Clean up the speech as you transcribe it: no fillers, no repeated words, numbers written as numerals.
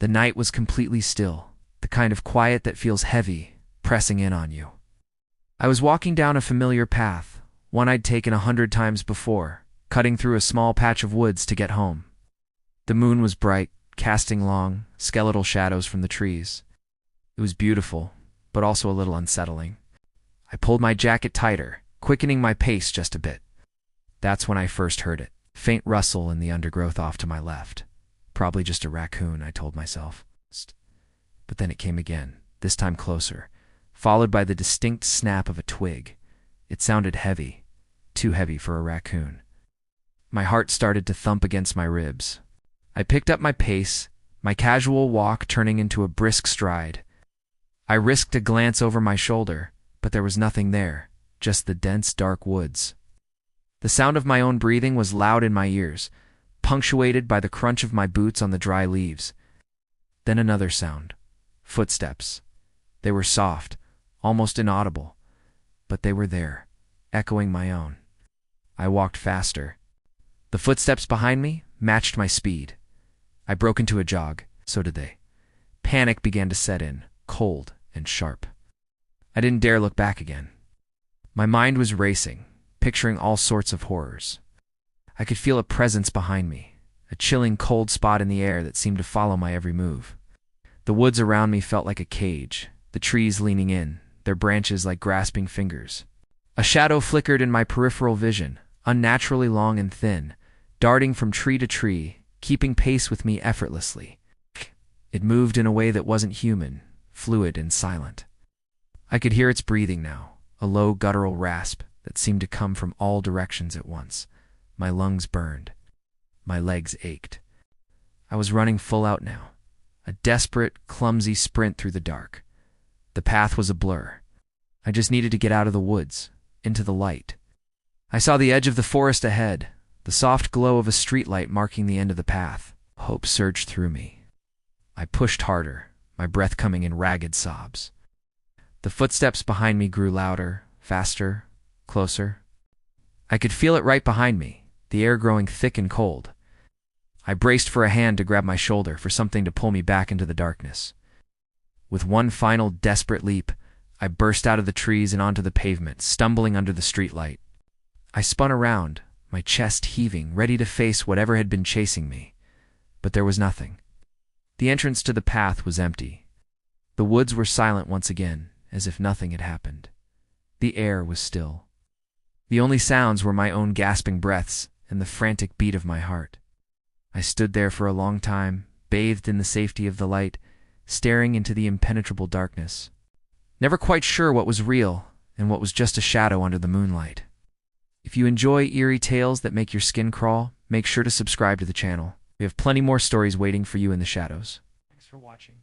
The night was completely still, the kind of quiet that feels heavy, pressing in on you. I was walking down a familiar path, one I'd taken 100 times before, cutting through a small patch of woods to get home. The moon was bright, casting long, skeletal shadows from the trees. It was beautiful, but also a little unsettling. I pulled my jacket tighter, quickening my pace just a bit. That's when I first heard it. Faint rustle in the undergrowth off to my left. Probably just a raccoon, I told myself. But then it came again, this time closer, followed by the distinct snap of a twig. It sounded heavy, too heavy for a raccoon. My heart started to thump against my ribs. I picked up my pace, my casual walk turning into a brisk stride. I risked a glance over my shoulder, but there was nothing there, just the dense, dark woods. The sound of my own breathing was loud in my ears, punctuated by the crunch of my boots on the dry leaves. Then another sound. Footsteps. They were soft, almost inaudible, but they were there, echoing my own. I walked faster. The footsteps behind me matched my speed. I broke into a jog, so did they. Panic began to set in, cold and sharp. I didn't dare look back again. My mind was racing, picturing all sorts of horrors. I could feel a presence behind me, a chilling cold spot in the air that seemed to follow my every move. The woods around me felt like a cage, the trees leaning in, their branches like grasping fingers. A shadow flickered in my peripheral vision, unnaturally long and thin, darting from tree to tree, keeping pace with me effortlessly. It moved in a way that wasn't human, fluid and silent. I could hear its breathing now, a low guttural rasp that seemed to come from all directions at once. My lungs burned. My legs ached. I was running full out now, a desperate, clumsy sprint through the dark. The path was a blur. I just needed to get out of the woods, into the light. I saw the edge of the forest ahead, the soft glow of a streetlight marking the end of the path. Hope surged through me. I pushed harder, my breath coming in ragged sobs. The footsteps behind me grew louder, faster, closer. I could feel it right behind me, the air growing thick and cold. I braced for a hand to grab my shoulder, for something to pull me back into the darkness. With one final desperate leap, I burst out of the trees and onto the pavement, stumbling under the streetlight. I spun around, my chest heaving, ready to face whatever had been chasing me. But there was nothing. The entrance to the path was empty. The woods were silent once again, as if nothing had happened. The air was still. The only sounds were my own gasping breaths and the frantic beat of my heart. I stood there for a long time, bathed in the safety of the light, staring into the impenetrable darkness, never quite sure what was real and what was just a shadow under the moonlight. If you enjoy eerie tales that make your skin crawl, make sure to subscribe to the channel. We have plenty more stories waiting for you in the shadows. Thanks for watching.